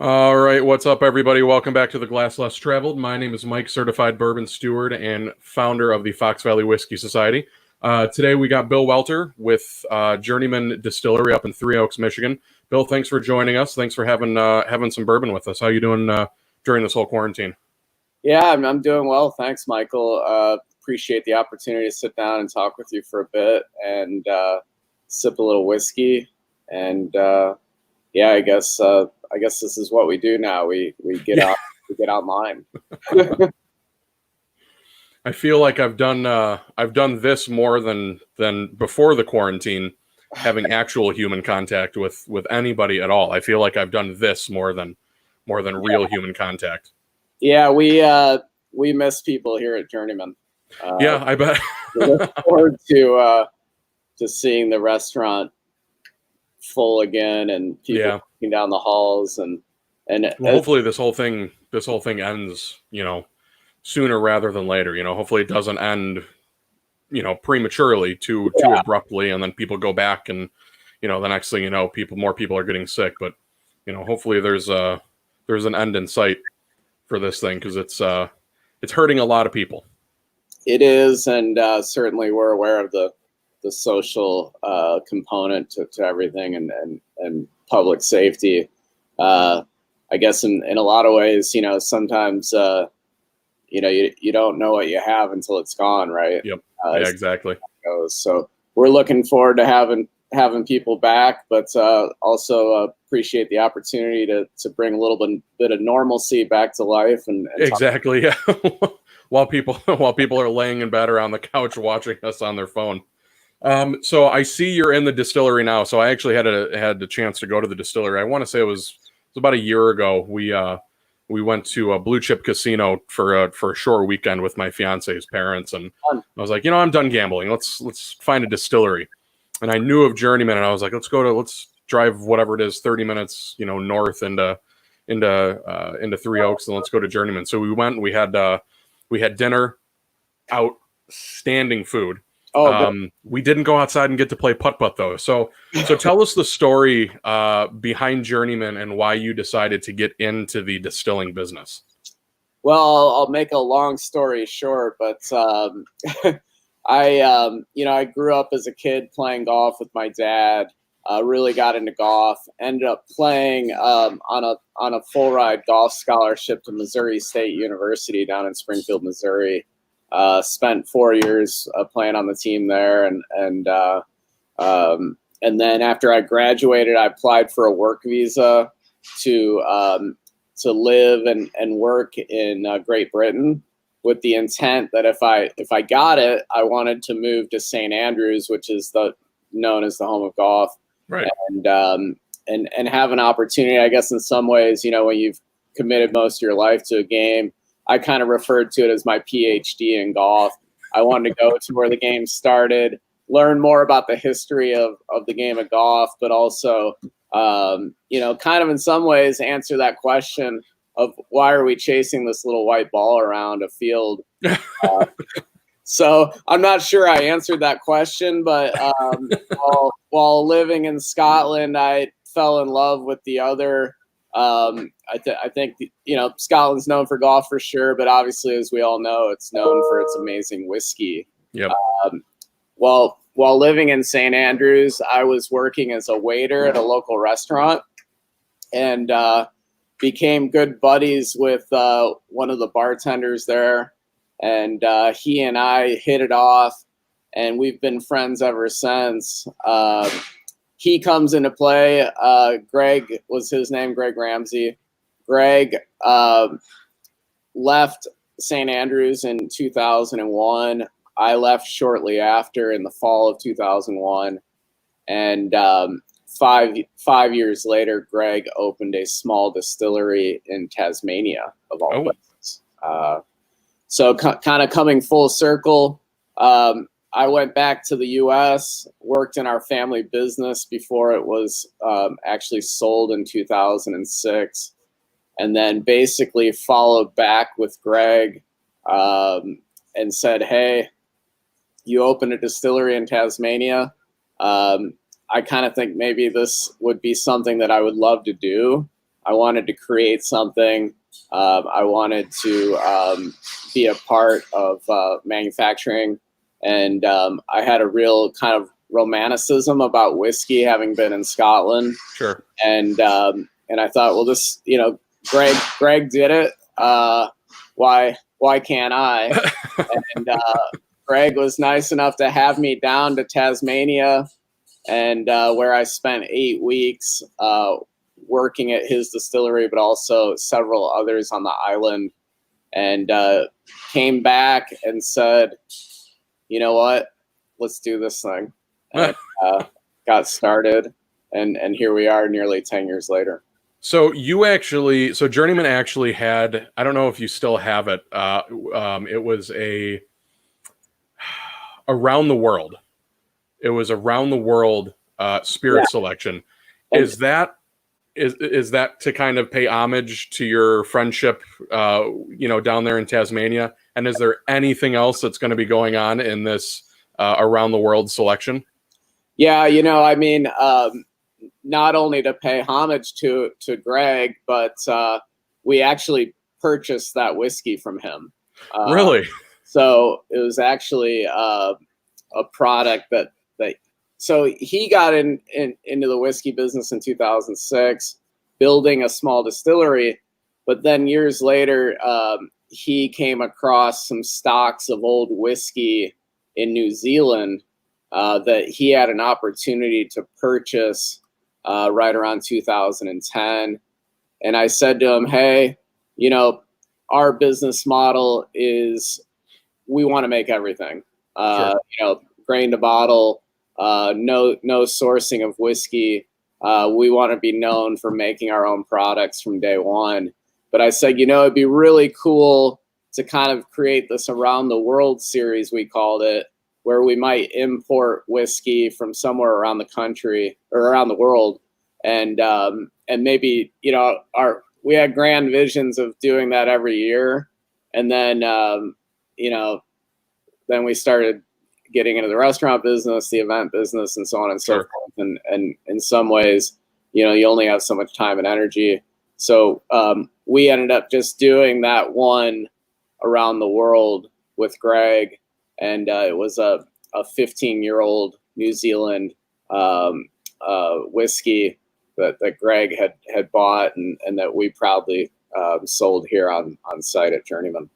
All right, what's up, everybody? Welcome back to the Glass Less Traveled. My name is Mike, certified bourbon steward and founder of the Fox Valley Whiskey Society. Today we got Bill Welter with Journeyman Distillery up in Three Oaks, Michigan. Bill, thanks for joining us. Thanks for having some bourbon with us. How you doing during this whole quarantine? Yeah, I'm doing well. Thanks, Michael. Appreciate the opportunity to sit down and talk with you for a bit and sip a little whiskey. And yeah, I guess this is what we do now. We get out, we get online. I feel like I've done this more than before the quarantine, having actual human contact with anybody at all. I feel like I've done this more than real human contact. Yeah, we miss people here at Journeyman. Yeah, I bet. We look forward to seeing the restaurant full again and people walking down the halls and well, hopefully this whole thing ends, sooner rather than later. Hopefully it doesn't end, prematurely too abruptly, and then people go back and, the next thing you know, more people are getting sick. But, hopefully there's an end in sight for this thing, because it's hurting a lot of people. It is, and certainly we're aware of the social component to everything and public safety. I guess in a lot of ways, sometimes you don't know what you have until it's gone, right? Yep. Yeah, exactly. So we're looking forward to having people back, but also appreciate the opportunity to bring a little bit of normalcy back to life and exactly. Yeah. while people are laying in bed or on the couch watching us on their phone. So I see you're in the distillery now. So I actually had the chance to go to the distillery. I want to say it was about a year ago. We went to a Blue Chip Casino for a short weekend with my fiance's parents, and I was like, I'm done gambling. Let's find a distillery. And I knew of Journeyman, and I was like, let's drive whatever it is, 30 minutes, north into Three Oaks, and let's go to Journeyman. So we went. We had dinner, outstanding food. We didn't go outside and get to play putt-putt though. So tell us the story behind Journeyman and why you decided to get into the distilling business. Well, I'll make a long story short, but I grew up as a kid playing golf with my dad. Really got into golf. Ended up playing on a full ride golf scholarship to Missouri State University down in Springfield, Missouri. Spent 4 years playing on the team there, and then after I graduated, I applied for a work visa to live and work in Great Britain, with the intent that if I got it, I wanted to move to St. Andrews, which is known as the home of golf, right? And have an opportunity, I guess, in some ways, when you've committed most of your life to a game. I kind of referred to it as my PhD in golf. I wanted to go to where the game started, learn more about the history of the game of golf, but also, kind of in some ways answer that question of why are we chasing this little white ball around a field? So I'm not sure I answered that question, but while living in Scotland, I fell in love with the other. I think Scotland's known for golf for sure, but obviously, as we all know, it's known for its amazing whiskey. Yep. While living in St. Andrews, I was working as a waiter at a local restaurant, and became good buddies with one of the bartenders there, and he and I hit it off, and we've been friends ever since. He comes into play. Greg was his name, Greg Ramsey. Greg left St. Andrews in 2001. I left shortly after in the fall of 2001. And 5 years later, Greg opened a small distillery in Tasmania, of all places. So kind of coming full circle. I went back to the U.S., worked in our family business before it was actually sold in 2006, and then basically followed back with Greg and said, hey, you opened a distillery in Tasmania. I kind of think maybe this would be something that I would love to do. I wanted to create something. I wanted to be a part of manufacturing, and I had a real kind of romanticism about whiskey, having been in Scotland. Sure. And I thought, well, this, Greg did it. Why can't I? And Greg was nice enough to have me down to Tasmania, and where I spent 8 weeks working at his distillery, but also several others on the island, and came back and said, you know what, let's do this thing. And got started, and here we are nearly 10 years later. So Journeyman actually had, I don't know if you still have it. It was around the world. It was around the world spirit selection. Is that to kind of pay homage to your friendship, down there in Tasmania? And is there anything else that's going to be going on in this around the world selection? Yeah, not only to pay homage to Greg, but we actually purchased that whiskey from him. Really? So it was actually a product that so he got into the whiskey business in 2006, building a small distillery. But then years later, he came across some stocks of old whiskey in New Zealand that he had an opportunity to purchase right around 2010. And I said to him, hey, our business model is we want to make everything, Sure. Grain to bottle, no sourcing of whiskey. We want to be known for making our own products from day one. But I said, it'd be really cool to kind of create this around the world series, we called it, where we might import whiskey from somewhere around the country or around the world. And maybe, we had grand visions of doing that every year. And then, then we started getting into the restaurant business, the event business, and so on and so Sure. forth. And in some ways, you only have so much time and energy. So we ended up just doing that one around the world with Greg. And it was a 15-year-old New Zealand whiskey that Greg had bought and that we proudly sold here on site at Journeyman.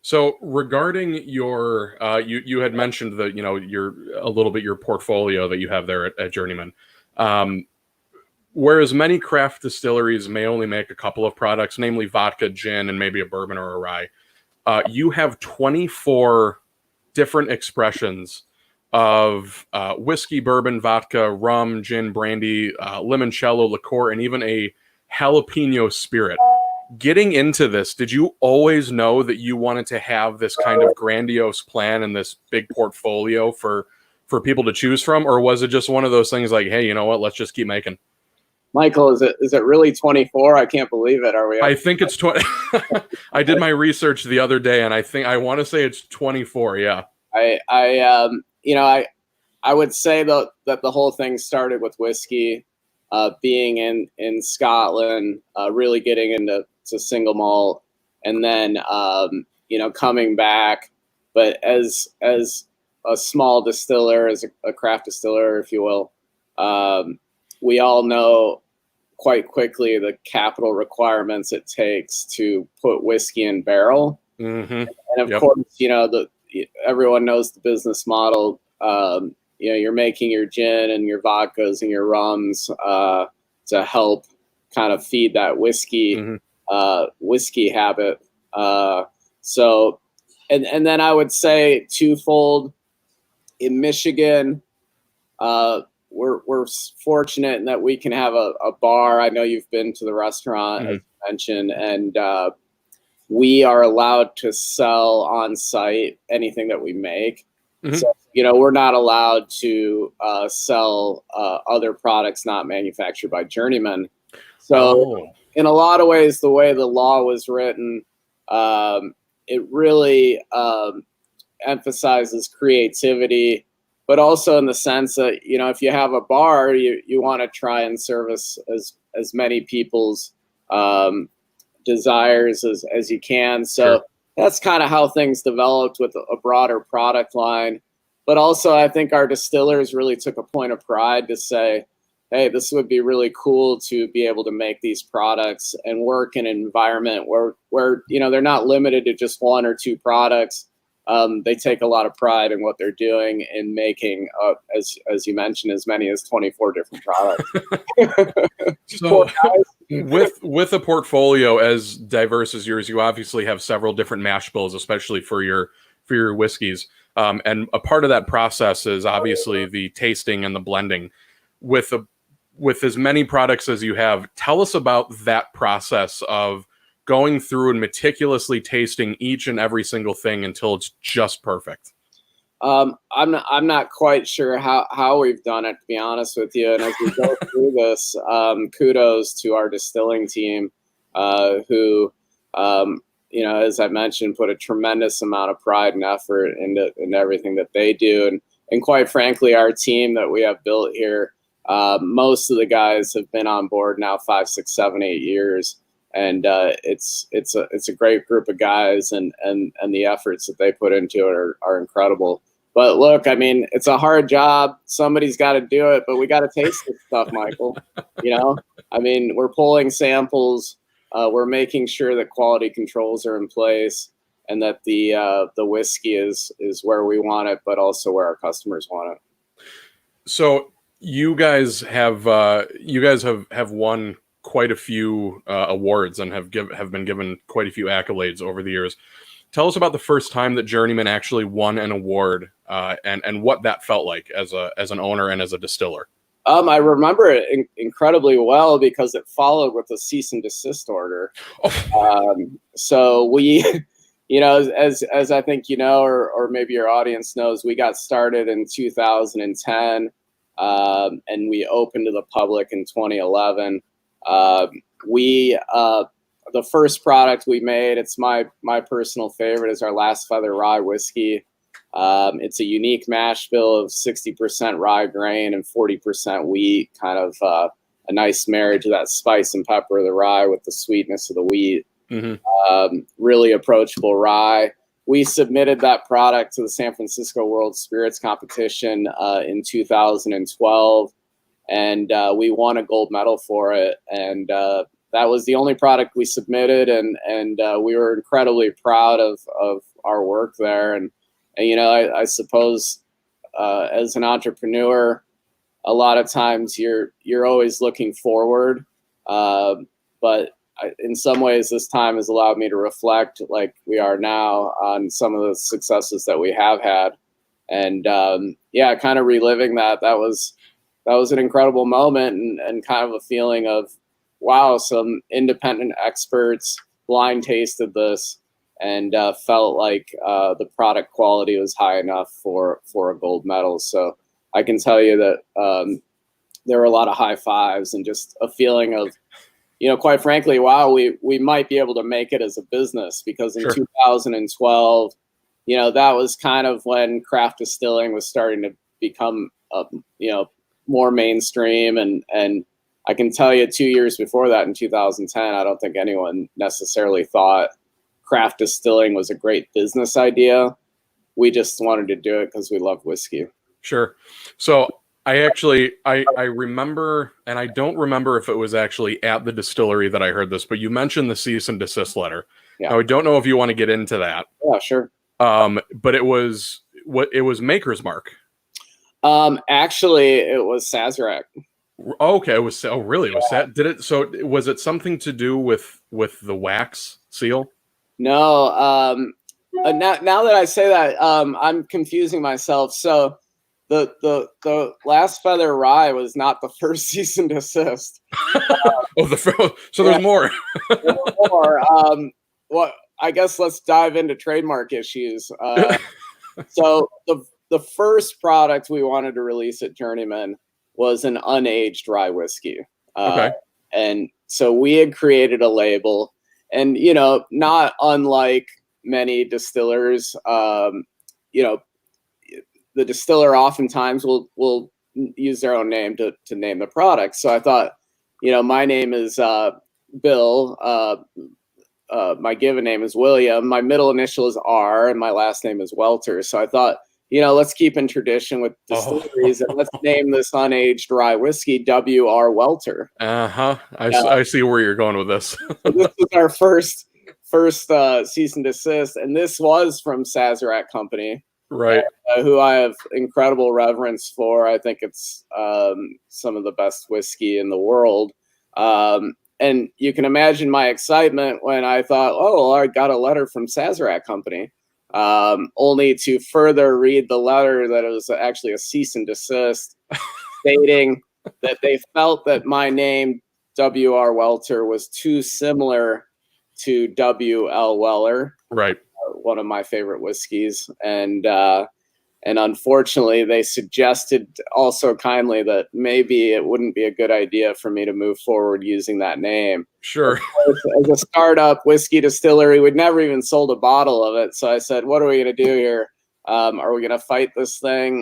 So regarding your, you had mentioned that, your portfolio that you have there at Journeyman. Whereas many craft distilleries may only make a couple of products, namely vodka, gin, and maybe a bourbon or a rye, you have 24 different expressions of whiskey, bourbon, vodka, rum, gin, brandy, limoncello, liqueur, and even a jalapeno spirit. Getting into this, did you always know that you wanted to have this kind of grandiose plan and this big portfolio for people to choose from? Or was it just one of those things like, hey, you know what, let's just keep making? Michael, is it really 24? I can't believe it. Are we? I think it's 20. I did my research the other day, and I want to say it's 24. Yeah. I would say that the whole thing started with whiskey, being in Scotland, really getting into single malt, and then coming back. But as a small distiller, as a craft distiller, if you will, we all know quite quickly the capital requirements it takes to put whiskey in barrel. Mm-hmm. And of course, everyone knows the business model. You're making your gin and your vodkas and your rums to help kind of feed that whiskey whiskey habit. So, and then I would say twofold. In Michigan, we're fortunate in that we can have a bar. I know you've been to the restaurant, as you mentioned, and we are allowed to sell on site anything that we make. Mm-hmm. So, we're not allowed to sell other products not manufactured by Journeyman. So in a lot of ways, the way the law was written, it really emphasizes creativity, but also in the sense that, if you have a bar, you want to try and service as many people's desires as you can. So Sure. that's kind of how things developed with a broader product line. But also, I think our distillers really took a point of pride to say, hey, this would be really cool to be able to make these products and work in an environment where they're not limited to just one or two products. They take a lot of pride in what they're doing in making, as you mentioned, as many as 24 different products. So with a portfolio as diverse as yours, you obviously have several different mash bills, especially for your whiskeys. And a part of that process is obviously the tasting and the blending. With as many products as you have, tell us about that process of going through and meticulously tasting each and every single thing until it's just perfect. I'm not quite sure how we've done it, to be honest with you. And as we go through this, kudos to our distilling team, who, as I mentioned, put a tremendous amount of pride and effort into everything that they do. And quite frankly, our team that we have built here, most of the guys have been on board now 5, 6, 7, 8 years. And it's a great group of guys, and the efforts that they put into it are incredible. But look, I mean, it's a hard job. Somebody's got to do it, but we got to taste this stuff, Michael. I mean, we're pulling samples. We're making sure that quality controls are in place, and that the whiskey is where we want it, but also where our customers want it. So you guys have won quite a few awards and have been given quite a few accolades over the years. Tell us about the first time that Journeyman actually won an award, and what that felt like as an owner and as a distiller. I remember it incredibly well because it followed with a cease and desist order. So we, as I think or maybe your audience knows, we got started in 2010, and we opened to the public in 2011. The first product we made, it's my personal favorite, is our Last Feather Rye whiskey. It's a unique mash bill of 60% rye grain and 40% wheat, kind of a nice marriage of that spice and pepper of the rye with the sweetness of the wheat. Mm-hmm. Really approachable rye. We submitted that product to the San Francisco World Spirits Competition in 2012. And we won a gold medal for it, and that was the only product we submitted, and we were incredibly proud of our work there. And I suppose as an entrepreneur, a lot of times you're always looking forward, but in some ways, this time has allowed me to reflect, like we are now, on some of the successes that we have had, and kind of reliving that was an incredible moment, and kind of a feeling of, wow, some independent experts blind tasted this and felt like the product quality was high enough for a gold medal. So I can tell you that there were a lot of high fives and just a feeling of, quite frankly, wow, we might be able to make it as a business, because in 2012, that was kind of when craft distilling was starting to become, more mainstream. And I can tell you 2 years before that, in 2010, I don't think anyone necessarily thought craft distilling was a great business idea. We just wanted to do it because we love whiskey. Sure. So I remember, and I don't remember if it was actually at the distillery that I heard this, but you mentioned the cease and desist letter. Yeah. Now, I don't know if you want to get into that. Yeah, sure. But it was Maker's Mark. Actually, it was Sazerac. Okay, it was. Oh, really? Was that? Did it? So was it something to do with the wax seal? No. Now that I say that, I'm confusing myself. So the Last Feather Rye was not the first cease and desist. So there's more. More. Well, I guess let's dive into trademark issues. So the first product we wanted to release at Journeyman was an unaged rye whiskey. Okay. And so we had created a label, and, not unlike many distillers, the distiller oftentimes will use their own name to name the product. So I thought, my name is Bill. My given name is William. My middle initial is R, and my last name is Welter. So I thought, let's keep in tradition with distilleries, and let's name this unaged rye whiskey W.R. Welter. I see where you're going with this. So this was our first cease and desist, and this was from Sazerac Company, right? Who I have incredible reverence for. I think it's some of the best whiskey in the world. And you can imagine my excitement when I thought, oh, I got a letter from Sazerac Company, only to further read the letter that it was actually a cease and desist, stating that they felt that my name, W.R. Welter, was too similar to W.L. Weller, right? One of my favorite whiskeys, and unfortunately, they suggested also kindly that maybe it wouldn't be a good idea for me to move forward using that name. Sure. As a startup whiskey distillery, we'd never even sold a bottle of it. So I said, what are we going to do here? Are we going to fight this thing?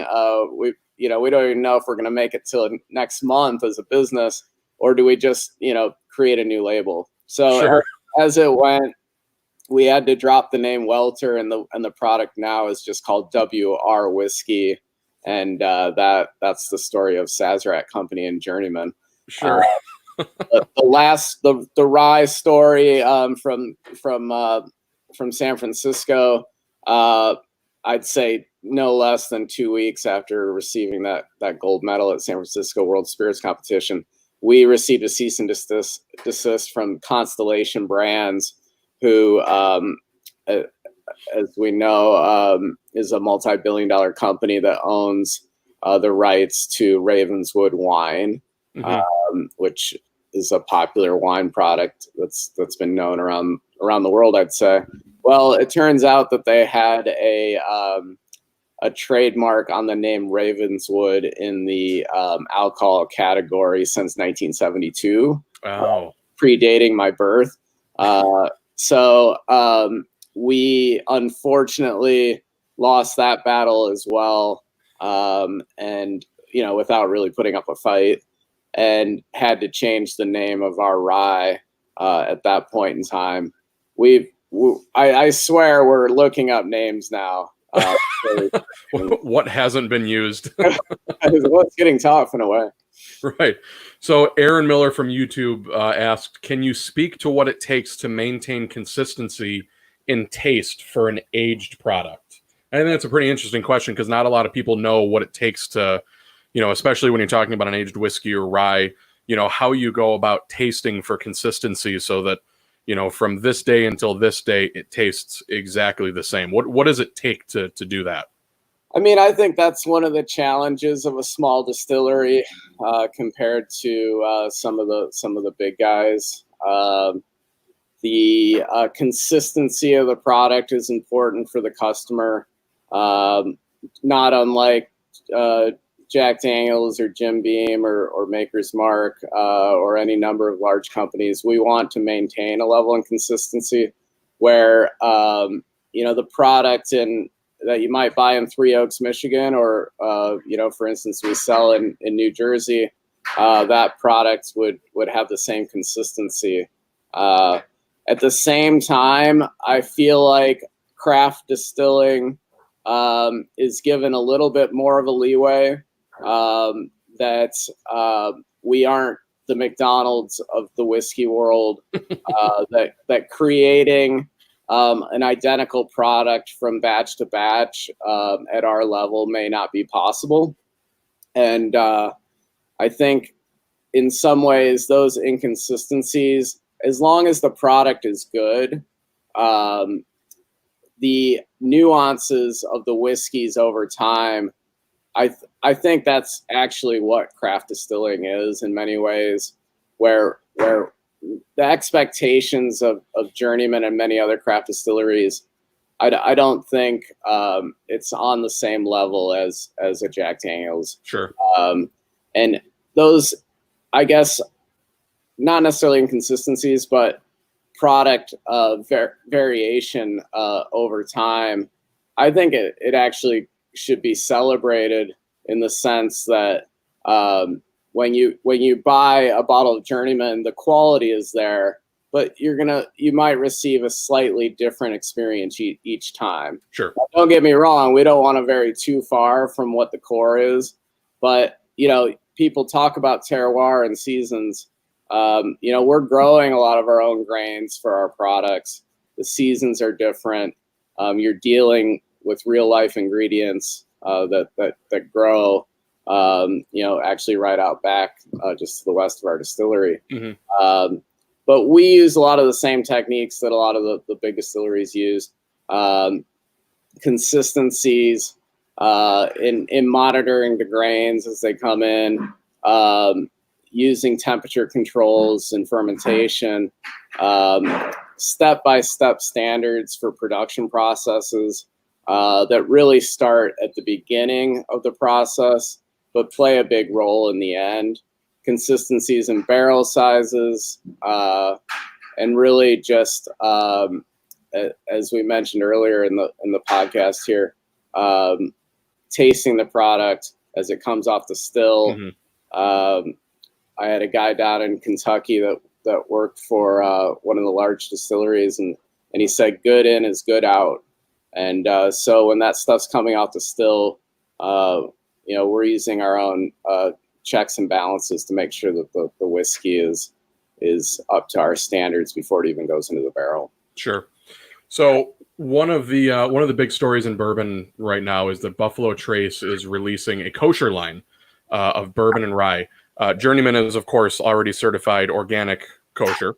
We don't even know if we're going to make it till next month as a business, or do we just, create a new label? So sure. As it went, we had to drop the name Welter, and the product now is just called WR Whiskey, and that's the story of Sazerac Company and Journeyman. Sure. The rye story from San Francisco, I'd say no less than 2 weeks after receiving that gold medal at San Francisco World Spirits Competition, we received a cease and desist from Constellation Brands, who, as we know, is a multi-billion-dollar company that owns the rights to Ravenswood wine, which is a popular wine product that's been known around the world, I'd say. Well, it turns out that they had a trademark on the name Ravenswood in the alcohol category since 1972, predating my birth. So we unfortunately lost that battle as well, and without really putting up a fight, and had to change the name of our rye at that point in time. I swear we're looking up names now. What hasn't been used? Well, it's getting tough in a way. Right. So Aaron Miller from YouTube asked, can you speak to what it takes to maintain consistency in taste for an aged product? I think that's a pretty interesting question, because not a lot of people know what it takes to, especially when you're talking about an aged whiskey or rye, how you go about tasting for consistency so that, from this day until this day, it tastes exactly the same. What does it take to do that? I mean, I think that's one of the challenges of a small distillery compared to some of the big guys. The consistency of the product is important for the customer, not unlike Jack Daniels or Jim Beam or Maker's Mark or any number of large companies. We want to maintain a level of consistency where the product that you might buy in Three Oaks, Michigan, or for instance, we sell in New Jersey, that product would have the same consistency. At the same time, I feel like craft distilling is given a little bit more of a leeway, that we aren't the McDonald's of the whiskey world, that creating an identical product from batch to batch at our level may not be possible. And I think in some ways those inconsistencies, as long as the product is good, the nuances of the whiskeys over time, I think that's actually what craft distilling is in many ways, where the expectations of Journeyman and many other craft distilleries, I don't think it's on the same level as a Jack Daniels. Sure. And those, I guess, not necessarily inconsistencies, but product variation over time, I think it actually should be celebrated in the sense that when you buy a bottle of Journeyman, the quality is there, but you might receive a slightly different experience each time. Sure. Now, don't get me wrong, we don't want to vary too far from what the core is, but people talk about terroir and seasons. We're growing a lot of our own grains for our products. The seasons are different. You're dealing with real life ingredients that grow, actually right out back just to the west of our distillery. Mm-hmm. But we use a lot of the same techniques that a lot of the big distilleries use. Consistencies in monitoring the grains as they come in, using temperature controls and fermentation, step-by-step standards for production processes that really start at the beginning of the process but play a big role in the end. Consistencies in barrel sizes, and really just as we mentioned earlier in the podcast here, tasting the product as it comes off the still. Mm-hmm. I had a guy down in Kentucky that worked for one of the large distilleries, and he said good in is good out. And so when that stuff's coming off the still, we're using our own checks and balances to make sure that the whiskey is up to our standards before it even goes into the barrel. Sure. So one of the big stories in bourbon right now is that Buffalo Trace is releasing a kosher line of bourbon and rye. Journeyman is, of course, already certified organic kosher.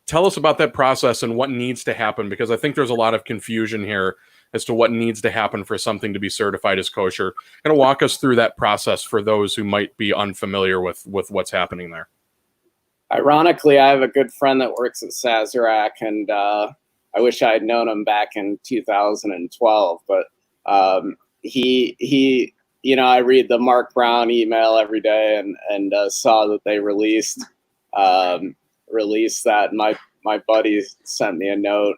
Tell us about that process and what needs to happen, because I think there's a lot of confusion here as to what needs to happen for something to be certified as kosher. Kind of walk us through that process for those who might be unfamiliar with what's happening there. Ironically, I have a good friend that works at Sazerac, and I wish I had known him back in 2012, but he I read the Mark Brown email every day and saw that they released that. And my buddy sent me a note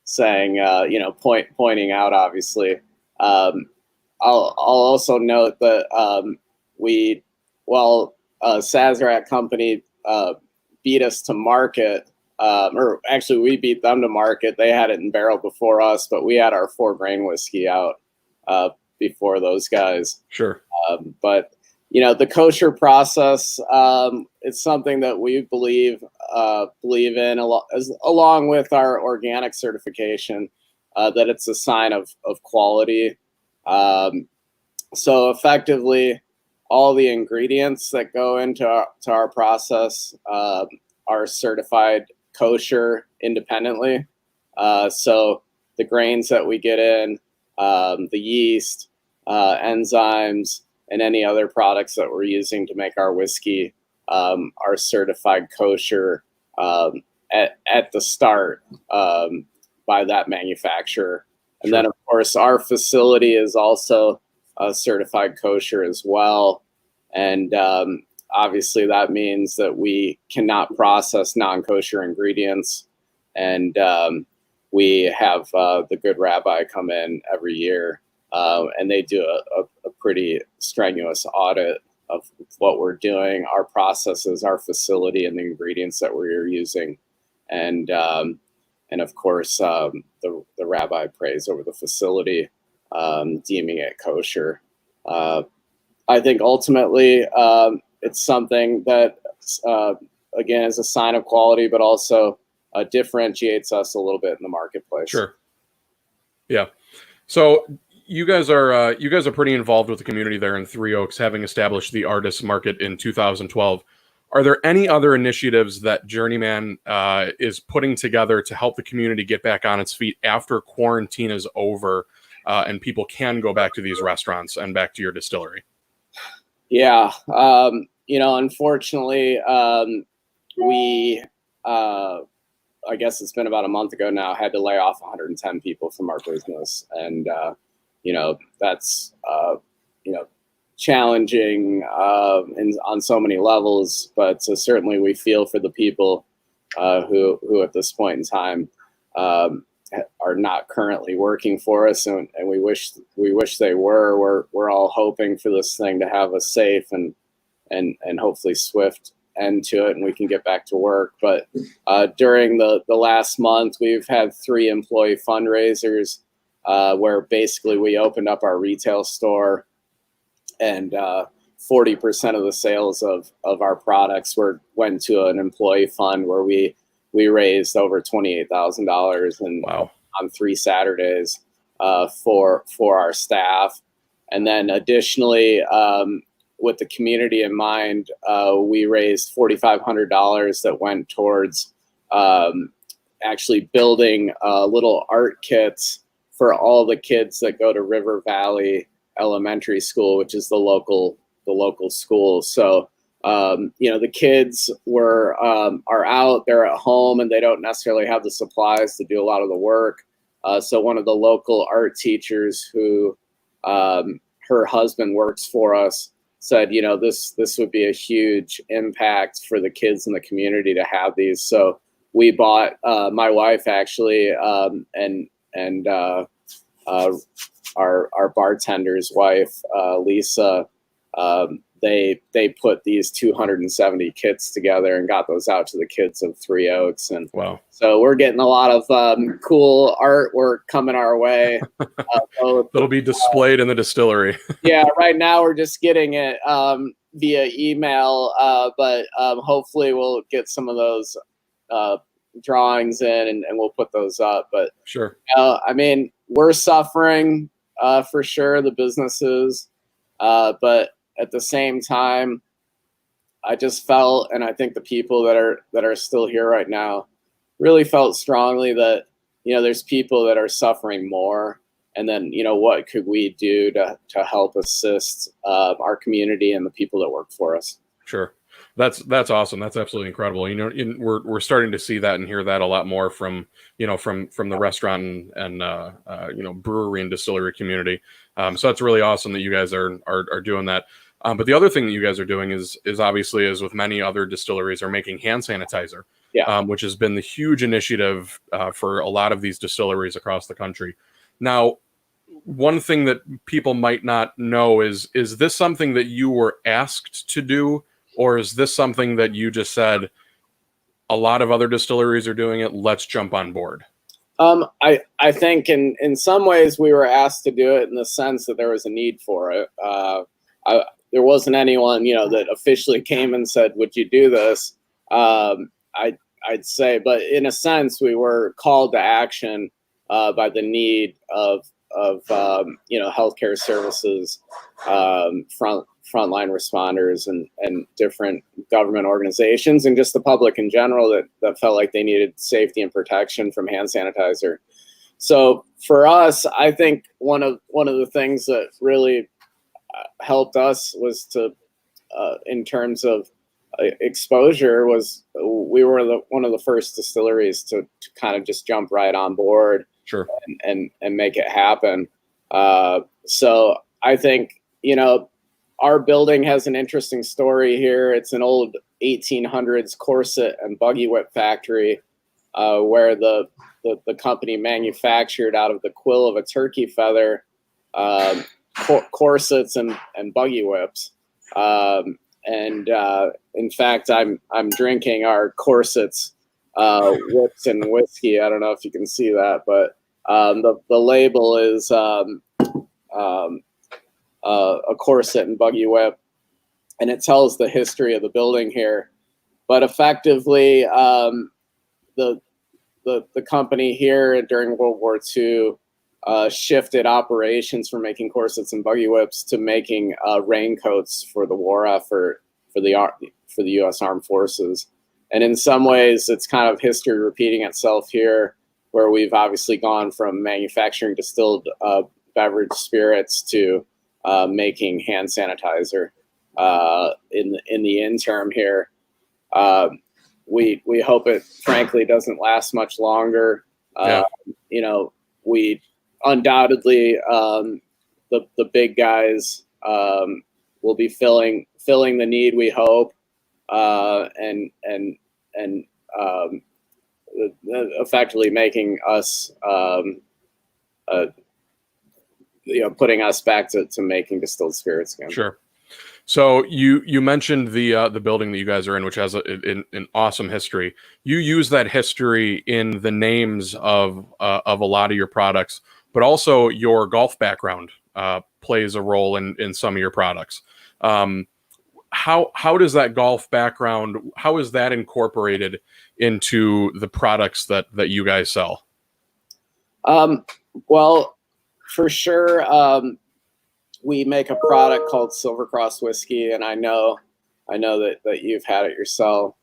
saying, pointing out, obviously. I'll also note that Sazerac company beat us to market, or actually we beat them to market. They had it in barrel before us, but we had our 4-grain whiskey out before those guys. Sure. But the kosher process, it's something that we believe in along with our organic certification, that it's a sign of quality. So effectively, all the ingredients that go into our process are certified kosher independently. So the grains that we get in, the yeast, enzymes, and any other products that we're using to make our whiskey are certified kosher at the start by that manufacturer. And Sure. then, of course, our facility is also certified kosher as well. And obviously that means that we cannot process non-kosher ingredients. And we have the Good Rabbi come in every year, and they do a pretty strenuous audit of what we're doing, our processes, our facility, and the ingredients that we're using. And of course, the rabbi prays over the facility, deeming it kosher. I think ultimately it's something that, again, is a sign of quality, but also differentiates us a little bit in the marketplace. Sure. Yeah. So you guys are pretty involved with the community there in Three Oaks, having established the artist market in 2012. Are there any other initiatives that Journeyman is putting together to help the community get back on its feet after quarantine is over, and people can go back to these restaurants and back to your distillery? Yeah. Unfortunately, we, I guess it's been about a month ago now, had to lay off 110 people from our business. And, that's, challenging on so many levels, but certainly we feel for the people who at this point in time are not currently working for us, and we wish they were. We're all hoping for this thing to have a safe and hopefully swift end to it, and we can get back to work. But during the last month, we've had 3 employee fundraisers where basically we opened up our retail store, and 40% of the sales of our products went to an employee fund where we raised over $28,000 and Wow. on 3 Saturdays for our staff. And then additionally, with the community in mind, we raised $4,500 that went towards actually building little art kits for all the kids that go to River Valley Elementary School, which is the local school. So the kids are out, they're at home, and they don't necessarily have the supplies to do a lot of the work. So one of the local art teachers who her husband works for us said, this would be a huge impact for the kids in the community to have these. So we bought, my wife actually, and our bartender's wife, Lisa, they put these 270 kits together and got those out to the kids of Three Oaks. And Wow. So we're getting a lot of cool artwork coming our way. That'll be displayed in the distillery. Yeah, right now we're just getting it via email, but hopefully we'll get some of those drawings in and we'll put those up. But Sure. We're suffering for sure, the businesses, but at the same time, I just felt, and I think the people that are still here right now really felt strongly that there's people that are suffering more, and then what could we do to help assist our community and the people that work for us. Sure. That's awesome. That's absolutely incredible. We're starting to see that and hear that a lot more from the restaurant and brewery and distillery community. So that's really awesome that you guys are doing that. But the other thing that you guys are doing is obviously, as with many other distilleries, are making hand sanitizer, which has been the huge initiative for a lot of these distilleries across the country. Now, one thing that people might not know is this something that you were asked to do, or is this something that you just said, a lot of other distilleries are doing it, let's jump on board? I think in some ways we were asked to do it in the sense that there was a need for it. There wasn't anyone, that officially came and said, would you do this? I'd say, but in a sense, we were called to action by the need of healthcare services, frontline responders and different government organizations, and just the public in general that felt like they needed safety and protection from hand sanitizer. So for us, I think one of the things that really helped us was to, in terms of exposure, was we were one of the first distilleries to kind of just jump right on board. Sure. and make it happen. So I think, our building has an interesting story here. It's an old 1800s corset and buggy whip factory where the company manufactured out of the quill of a turkey feather corsets and buggy whips. In fact, I'm drinking our corsets, whips and whiskey. I don't know if you can see that, but the label is a corset and buggy whip, and it tells the history of the building here. But effectively, the company here during World War II shifted operations from making corsets and buggy whips to making raincoats for the war effort for the U.S. Armed Forces. And in some ways, it's kind of history repeating itself here, where we've obviously gone from manufacturing distilled beverage spirits to making hand sanitizer in the interim here. We hope it, frankly, doesn't last much longer. We undoubtedly, the big guys will be filling the need, we hope, and effectively making us, putting us back to making distilled spirits again. Sure. So you mentioned the building that you guys are in, which has an awesome history. You use that history in the names of a lot of your products, but also your golf background plays a role in some of your products. How does that golf background, how is that incorporated into the products that you guys sell? Well, for sure. We make a product called Silver Cross whiskey, and I know that you've had it yourself.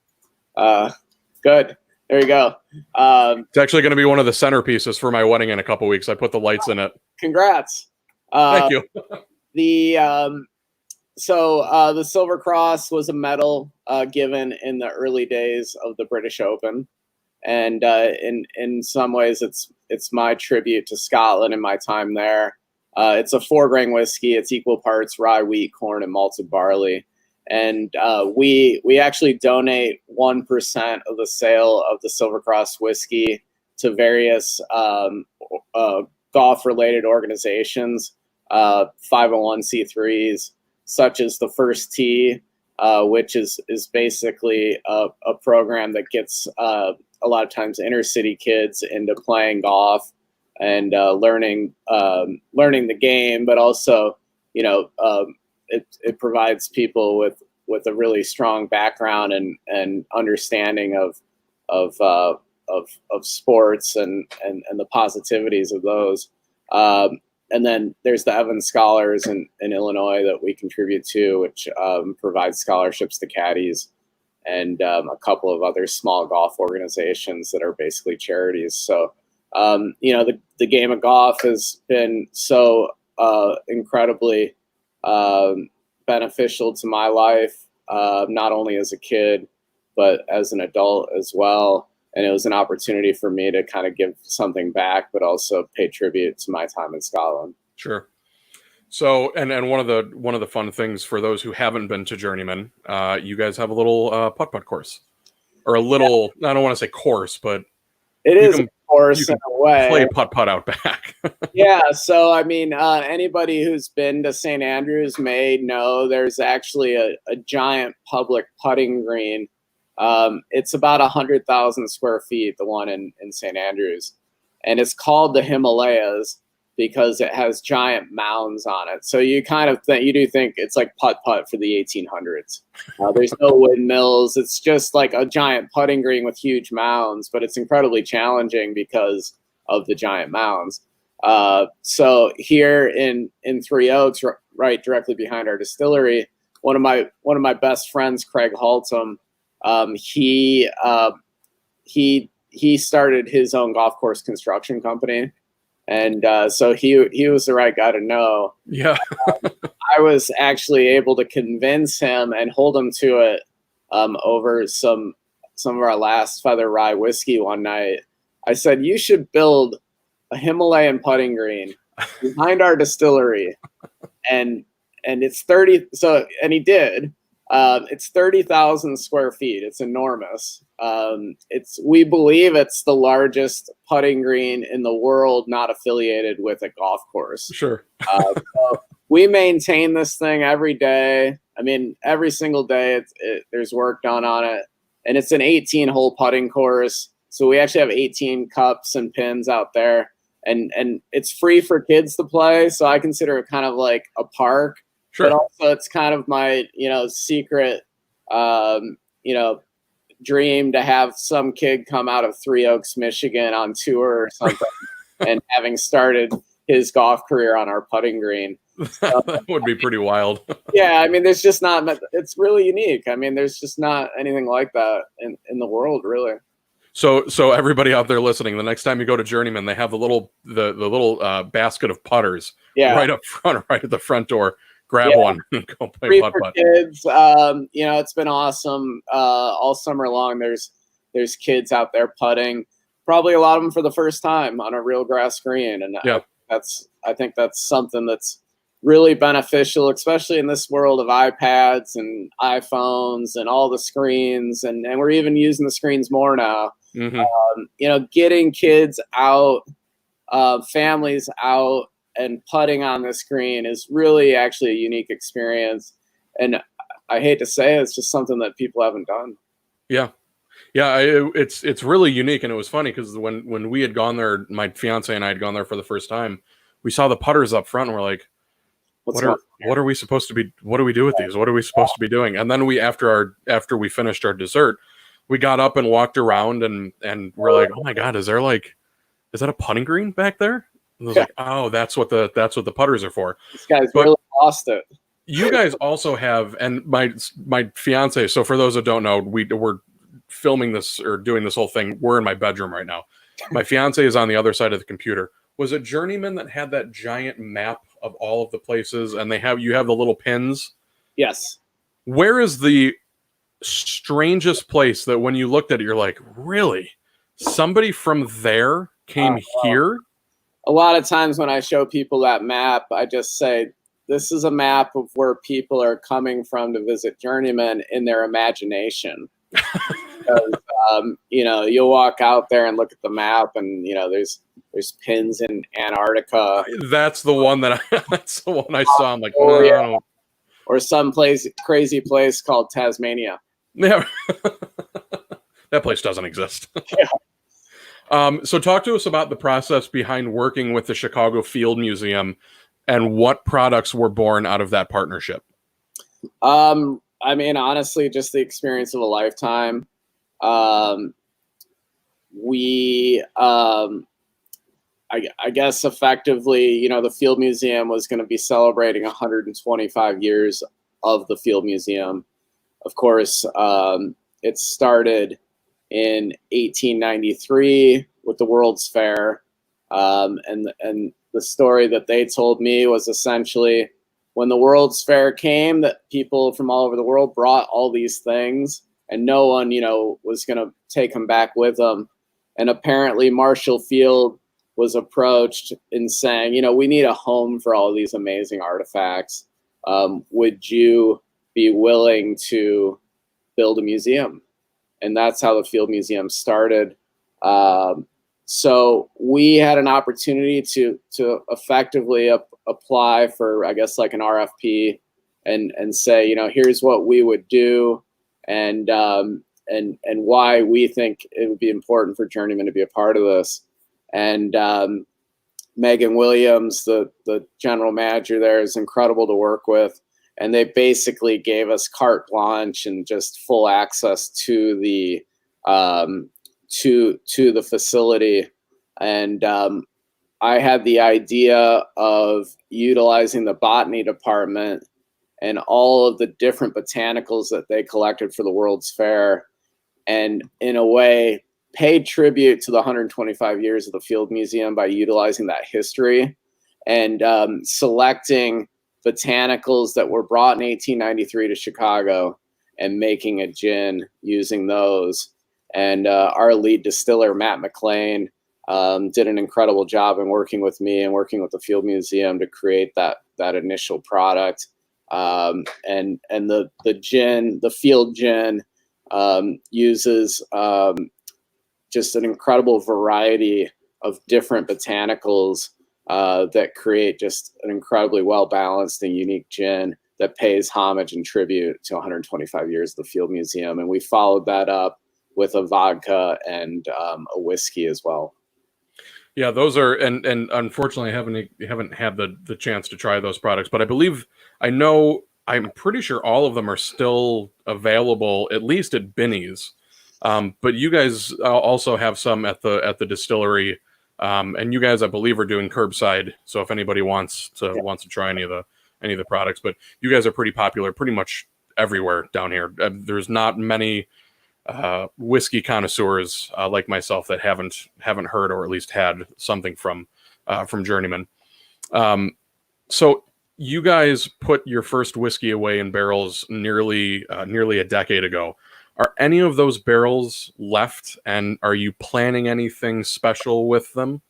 Good. There you go. It's actually going to be one of the centerpieces for my wedding in a couple weeks. I put the lights in it. Congrats. Thank you. The Silver Cross was a medal given in the early days of the British Open, and in some ways it's my tribute to Scotland and my time there. It's a 4-grain whiskey. It's equal parts rye, wheat, corn, and malted barley. And we actually donate 1% of the sale of the Silver Cross whiskey to various golf-related organizations, 501c3s, such as the First Tee, which is basically a program that gets a lot of times inner city kids into playing golf and learning the game, but also, it provides people with a really strong background and understanding of sports and the positivities of those. And then there's the Evans Scholars in Illinois that we contribute to, which provides scholarships to caddies, and a couple of other small golf organizations that are basically charities. So, the game of golf has been so incredibly beneficial to my life, not only as a kid, but as an adult as well. And it was an opportunity for me to kind of give something back, but also pay tribute to my time in Scotland. Sure. So, and one of the fun things for those who haven't been to Journeyman, you guys have a little putt-putt course, or a little, I don't want to say course, but it is a course in a way. Play putt-putt out back. Yeah. So, I mean, anybody who's been to St. Andrews may know there's actually a giant public putting green. It's about 100,000 square feet, the one in St. Andrews. And it's called the Himalayas because it has giant mounds on it. So you kind of think it's like putt-putt for the 1800s. There's no windmills. It's just like a giant putting green with huge mounds, but it's incredibly challenging because of the giant mounds. So here in Three Oaks, right directly behind our distillery, one of my best friends, Craig Haltom, he started his own golf course construction company. And so he was the right guy to know. Yeah. I was actually able to convince him and hold him to it over some of our last Feather Rye whiskey one night. I said, you should build a Himalayan putting green behind our distillery. And it's 30. So, and he did. It's 30,000 square feet. It's enormous. We believe it's the largest putting green in the world not affiliated with a golf course. Sure. So we maintain this thing every day. I mean, every single day there's work done on it, and it's an 18-hole putting course. So we actually have 18 cups and pins out there, and it's free for kids to play. So I consider it kind of like a park. Sure. But also it's kind of my, secret, dream to have some kid come out of Three Oaks, Michigan on tour or something and having started his golf career on our putting green. So, that would be pretty wild. Yeah. I mean, it's really unique. I mean, there's just not anything like that in the world, really. So everybody out there listening, the next time you go to Journeyman, they have the little basket of putters right up front, right at the front door. Grab one and go play putt-putt. Kids, it's been awesome all summer long. There's kids out there putting, probably a lot of them for the first time on a real grass green, and I think that's something that's really beneficial, especially in this world of iPads and iPhones and all the screens, and we're even using the screens more now. Hmm. Getting kids out, families out, and putting on the screen is really actually a unique experience. And I hate to say it, it's just something that people haven't done. Yeah. Yeah, it's really unique, and it was funny because when we had gone there, my fiance and I had gone there for the first time. We saw the putters up front, and we're like, What's going what are we supposed to be? What do we do with these? What are we supposed to be doing? And then after we finished our dessert, we got up and walked around, and we're like, oh my god, is that a putting green back there? And I was Yeah. like, oh, that's what the putters are for. This guy's But really lost it. you guys also have, and my fiance. So for those that don't know, we're filming this or doing this whole thing. We're in my bedroom right now. My fiance is on the other side of the computer. Was it Journeyman that had that giant map of all of the places, and you have the little pins? Yes. Where is the strangest place that when you looked at it, you're like, really? Somebody from there came here? A lot of times when I show people that map, I just say, this is a map of where people are coming from to visit Journeyman in their imagination. Because, you'll walk out there and look at the map, and there's pins in Antarctica. That's the one that's the one I saw. I'm like, Oh, no, yeah. I don't. Or some crazy place called Tasmania. Yeah. That place doesn't exist. Yeah. So talk to us about the process behind working with the Chicago Field Museum and what products were born out of that partnership. Honestly, just the experience of a lifetime. I guess effectively, the Field Museum was going to be celebrating 125 years of the Field Museum. Of course, it started in 1893 with the World's Fair, and the story that they told me was essentially when the World's Fair came, that people from all over the world brought all these things, and no one, was going to take them back with them. And apparently, Marshall Field was approached in saying, we need a home for all these amazing artifacts. Would you be willing to build a museum? And that's how the Field Museum started. So we had an opportunity to effectively apply for, I guess, like an RFP, and say, here's what we would do, and why we think it would be important for Journeyman to be a part of this. And Megan Williams, the general manager there, is incredible to work with. And they basically gave us carte blanche and just full access to the to the facility. And I had the idea of utilizing the botany department and all of the different botanicals that they collected for the World's Fair, and in a way paid tribute to the 125 years of the Field Museum by utilizing that history and selecting botanicals that were brought in 1893 to Chicago and making a gin using those. And our lead distiller, Matt McLean, did an incredible job in working with me and working with the Field Museum to create that initial product. And the gin, the field gin, uses just an incredible variety of different botanicals that create just an incredibly well-balanced and unique gin that pays homage and tribute to 125 years of the Field Museum. And we followed that up with a vodka and a whiskey as well. Yeah, those are, and unfortunately, I haven't had the chance to try those products, but I'm pretty sure all of them are still available, at least at Binny's. But you guys also have some at the distillery, and you guys, I believe, are doing curbside. So if anybody wants to try any of the products, but you guys are pretty popular, pretty much everywhere down here. There's not many whiskey connoisseurs like myself that haven't heard or at least had something from Journeyman. So you guys put your first whiskey away in barrels nearly a decade ago. Are any of those barrels left, and are you planning anything special with them?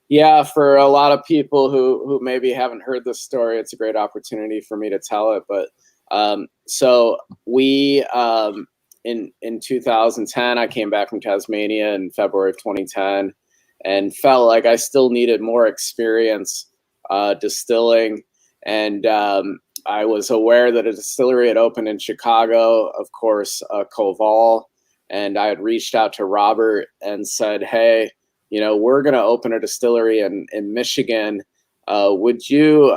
Yeah, for a lot of people who maybe haven't heard this story, it's a great opportunity for me to tell it. But so we in 2010, I came back from Tasmania in February of 2010, and felt like I still needed more experience distilling. And I was aware that a distillery had opened in Chicago, of course, Koval. And I had reached out to Robert and said, hey, we're going to open a distillery in Michigan. Would you,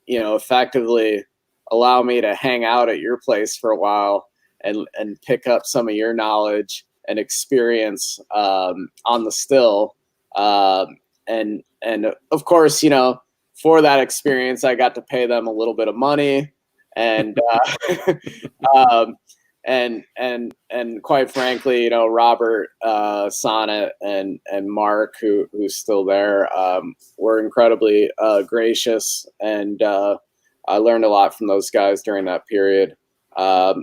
effectively allow me to hang out at your place for a while and pick up some of your knowledge and experience on the still? And of course, for that experience, I got to pay them a little bit of money, and and quite frankly, Robert Sonnet and Mark, who's still there, were incredibly gracious, and I learned a lot from those guys during that period.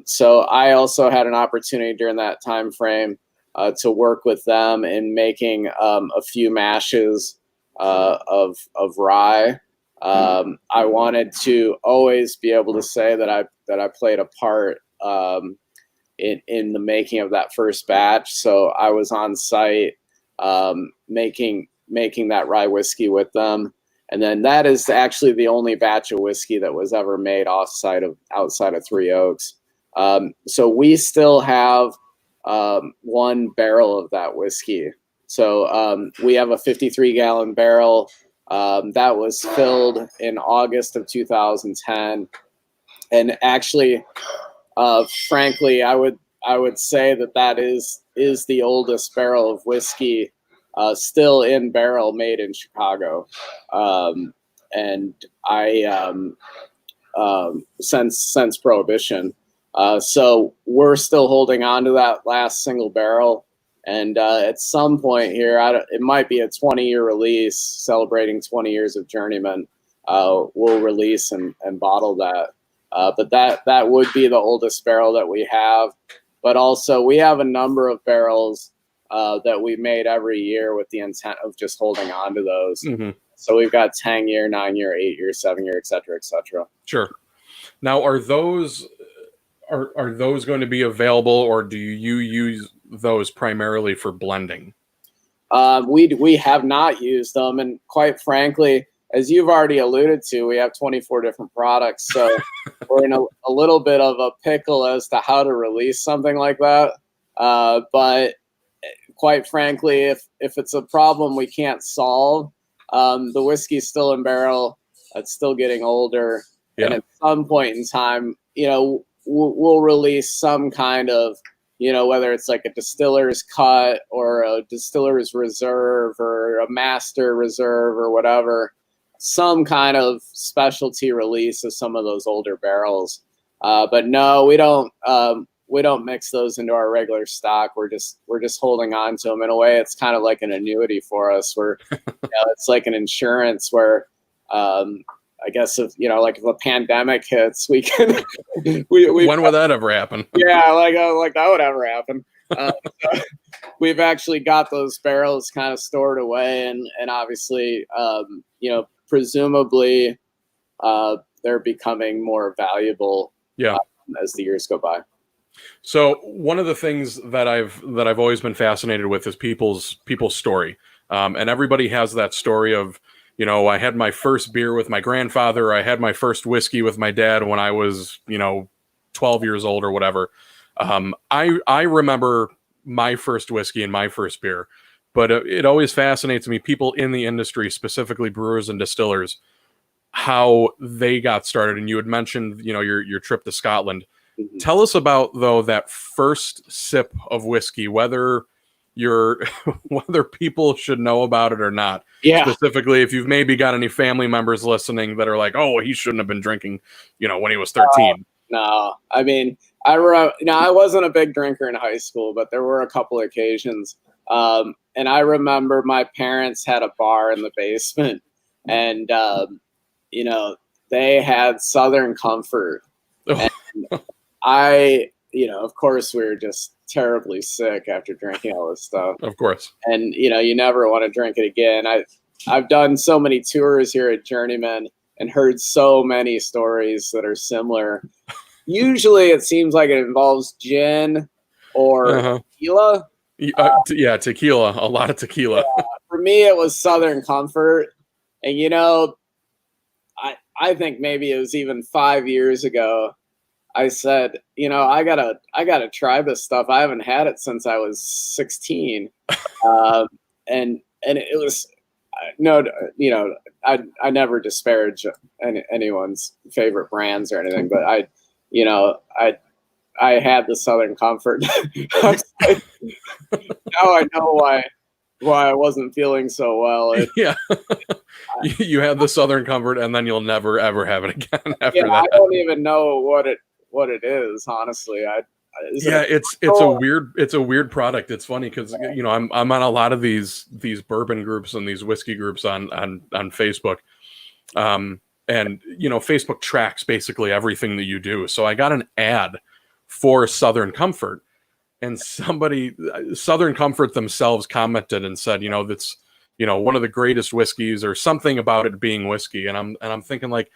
So I also had an opportunity during that time frame to work with them in making a few mashes of rye. I wanted to always be able to say that I played a part in the making of that first batch. So I was on site making that rye whiskey with them. And then that is actually the only batch of whiskey that was ever made outside of Three Oaks. So we still have one barrel of that whiskey. So we have a 53-gallon barrel that was filled in August of 2010. And actually, frankly, I would say that is the oldest barrel of whiskey still in barrel made in Chicago. And since Prohibition. So we're still holding on to that last single barrel. And at some point here, it might be a 20-year release celebrating 20 years of Journeyman. We'll release and bottle that. But that would be the oldest barrel that we have. But also we have a number of barrels that we made every year with the intent of just holding on to those. Mm-hmm. So we've got 10-year, 9-year, 8-year, 7-year, et cetera, et cetera. Sure. Now, are those going to be available, or do you use those primarily for blending? We have not used them, and quite frankly, as you've already alluded to, we have 24 different products, so we're in a little bit of a pickle as to how to release something like that. But quite frankly, if it's a problem we can't solve, the whiskey's still in barrel, it's still getting older, yeah. And at some point in time, we'll release some kind of, whether it's like a distiller's cut or a distiller's reserve or a master reserve or whatever, some kind of specialty release of some of those older barrels. But no, we don't mix those into our regular stock. We're just holding on to them. In a way, it's kind of like an annuity for us, where it's like an insurance where I guess if a pandemic hits, we can. When would that ever happen? Yeah, like that would ever happen. So we've actually got those barrels kind of stored away, and obviously, presumably, they're becoming more valuable. Yeah. As the years go by. So one of the things that I've always been fascinated with is people's story, and everybody has that story of. I had my first beer with my grandfather. I had my first whiskey with my dad when I was, 12 years old or whatever. I remember my first whiskey and my first beer, but it always fascinates me, people in the industry, specifically brewers and distillers, how they got started. And you had mentioned, your trip to Scotland. Mm-hmm. Tell us about, though, that first sip of whiskey, whether people should know about it or not. Yeah. Specifically, if you've maybe got any family members listening that are like, oh, he shouldn't have been drinking, when he was 13. No, I mean, I wasn't a big drinker in high school, but there were a couple of occasions. And I remember my parents had a bar in the basement, and, they had Southern Comfort. Oh. And of course, we were just terribly sick after drinking all this stuff. Of course. And, you never want to drink it again. I've done so many tours here at Journeyman and heard so many stories that are similar. Usually it seems like it involves gin or tequila. Yeah, tequila. A lot of tequila. Yeah, for me, it was Southern Comfort, and I think maybe it was even 5 years ago. I said, I gotta try this stuff. I haven't had it since I was 16, and it was no, I never disparage anyone's favorite brands or anything, but I had the Southern Comfort. Now I know why I wasn't feeling so well. Yeah. You had the Southern Comfort, and then you'll never ever have it again after that. I don't even know what it is, honestly. It's a weird product. It's funny because I'm on a lot of these bourbon groups and these whiskey groups on Facebook, and Facebook tracks basically everything that you do. So I got an ad for Southern Comfort, and Southern Comfort themselves commented and said, that's one of the greatest whiskeys, or something about it being whiskey. And I'm thinking like,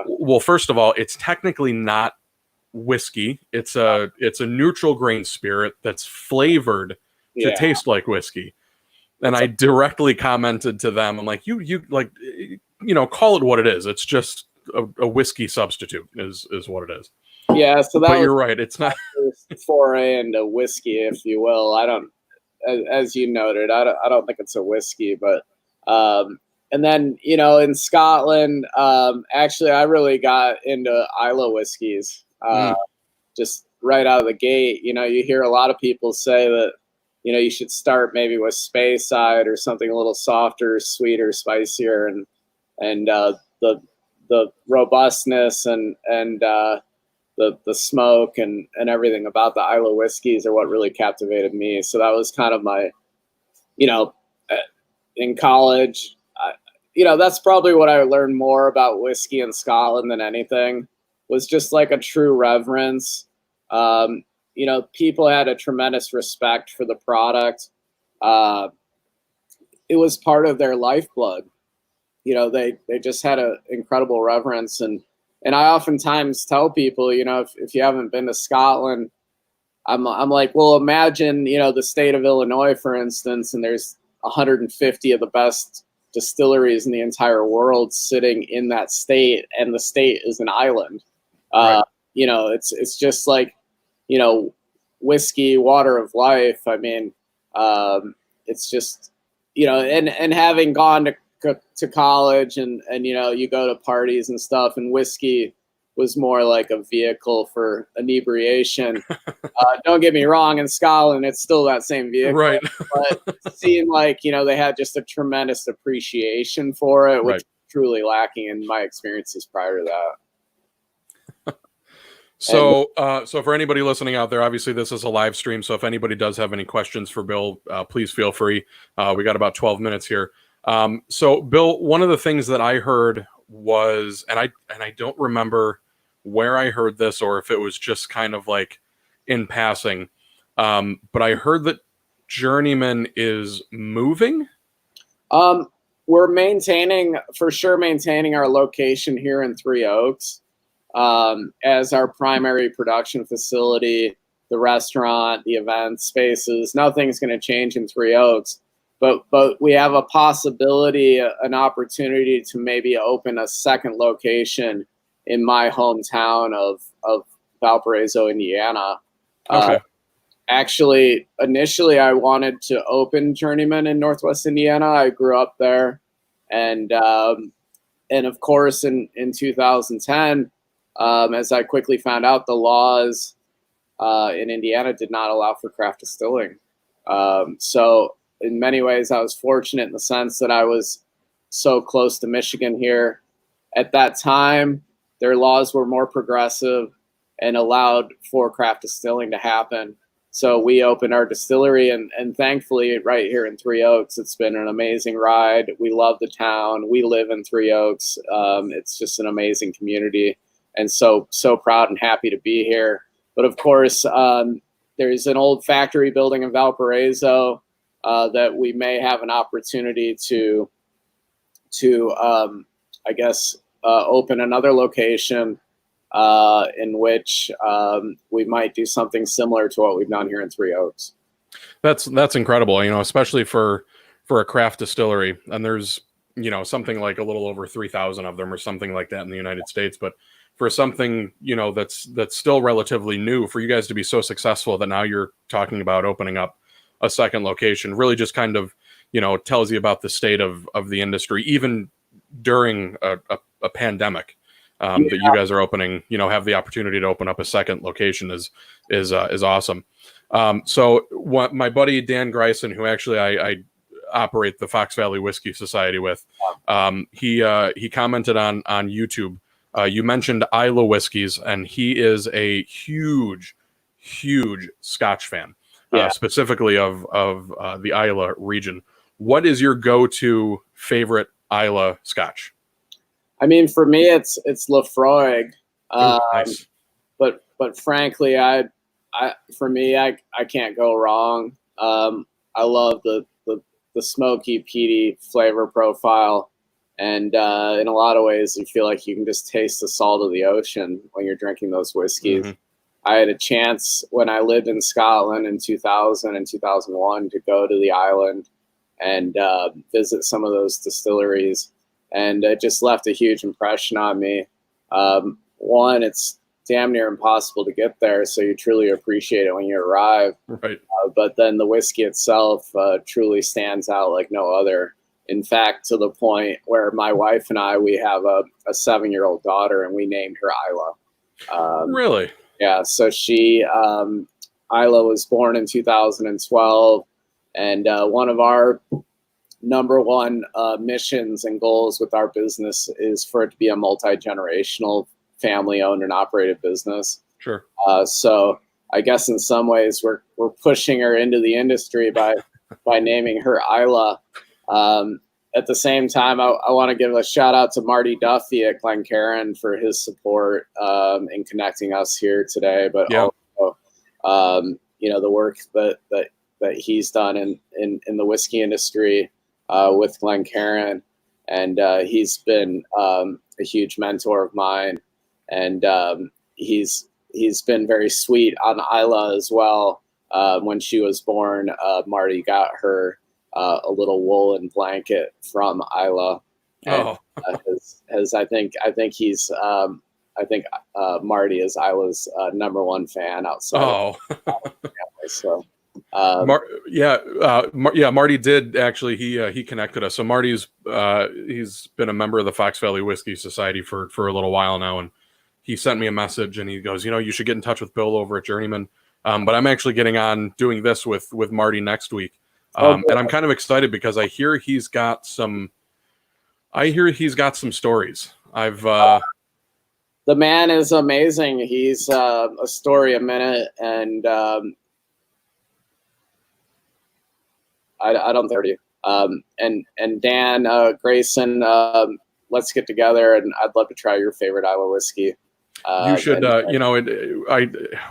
well, first of all, it's technically not whiskey. It's a neutral grain spirit that's flavored to taste like whiskey. And I directly commented to them, I'm like, you like, call it what it is. It's just a whiskey substitute is what it is. Yeah, so that you're right. It's not foray into whiskey, if you will. I don't, as you noted, I don't think it's a whiskey, but and then in Scotland, actually, I really got into Islay whiskeys just right out of the gate. You hear a lot of people say that you should start maybe with Speyside or something a little softer, sweeter, spicier, and the robustness and the smoke and everything about the Islay whiskeys are what really captivated me. So that was kind of my, in college, that's probably what I learned more about whiskey in Scotland than anything, was just like a true reverence. People had a tremendous respect for the product. It was part of their lifeblood. They just had an incredible reverence. And I oftentimes tell people, if you haven't been to Scotland, I'm like, well, imagine, the state of Illinois, for instance, and there's 150 of the best distilleries in the entire world sitting in that state, and the state is an island. Right. It's just like, whiskey, water of life. I mean, it's just, and having gone to college and you go to parties and stuff, and whiskey was more like a vehicle for inebriation. Don't get me wrong, in Scotland it's still that same vehicle, right? But it seemed like they had just a tremendous appreciation for it, which was truly lacking in my experiences prior to that. So for anybody listening out there, obviously this is a live stream, so if anybody does have any questions for Bill, please feel free. We got about 12 minutes here. So Bill, one of the things that I heard was, and I don't remember where I heard this or if it was just kind of like in passing, but I heard that Journeyman is moving. We're maintaining our location here in Three Oaks as our primary production facility, the restaurant, the event spaces. Nothing's going to change in Three Oaks. But we have a possibility, an opportunity to maybe open a second location in my hometown of Valparaiso, Indiana. Okay. Actually, initially I wanted to open Journeyman in Northwest Indiana. I grew up there, and of course in 2010, as I quickly found out, the laws in Indiana did not allow for craft distilling. So in many ways, I was fortunate in the sense that I was so close to Michigan here. At that time, their laws were more progressive and allowed for craft distilling to happen. So we opened our distillery, and thankfully right here in Three Oaks, it's been an amazing ride. We love the town. We live in Three Oaks. It's just an amazing community, and so proud and happy to be here. But of course, there's an old factory building in Valparaiso that we may have an opportunity to open another location. in which we might do something similar to what we've done here in Three Oaks. That's incredible, especially for a craft distillery. And there's, something like a little over 3,000 of them or something like that in the United States. But for something, that's still relatively new, for you guys to be so successful that now you're talking about opening up a second location, really just kind of, tells you about the state of the industry, even during a pandemic. That you guys are opening, have the opportunity to open up a second location is awesome. So what my buddy Dan Greisen, who actually I operate the Fox Valley Whiskey Society with, he commented on YouTube. You mentioned Islay whiskeys, and he is a huge Scotch fan, specifically of the Islay region. What is your go-to favorite Islay Scotch? I mean, for me, it's Lefroy. Nice. But frankly, I can't go wrong. I love the smoky, peaty flavor profile, and in a lot of ways, you feel like you can just taste the salt of the ocean when you're drinking those whiskeys. Mm-hmm. I had a chance when I lived in Scotland in 2000 and 2001 to go to the island and visit some of those distilleries, and it just left a huge impression on me. One, it's damn near impossible to get there, so you truly appreciate it when you arrive. Right. But then the whiskey itself truly stands out like no other. In fact, to the point where my wife and we have a 7-year-old daughter, and we named her Isla. Really? Yeah. So she, Isla was born in 2012, and one of our number one missions and goals with our business is for it to be a multi-generational, family-owned and operated business. Sure. So I guess in some ways we're pushing her into the industry by naming her Isla. At the same time, I want to give a shout out to Marty Duffy at Glencairn for his support in connecting us here today, but also the work that he's done in the whiskey industry with Glencairn, and he's been a huge mentor of mine, and he's been very sweet on Isla as well. When she was born, Marty got her a little woolen blanket from Isla. And, I think he's Marty is Isla's number one fan outside. Of family, so. Marty did actually. He connected us. So Marty's he's been a member of the Fox Valley Whiskey Society for a little while now, and he sent me a message and he goes, you should get in touch with Bill over at Journeyman. But I'm actually getting on doing this with Marty next week. And I'm kind of excited because I hear he's got some stories. The man is amazing. He's a story a minute, and I don't think you. And Dan Grayson, let's get together, and I'd love to try your favorite Islay whiskey. You should,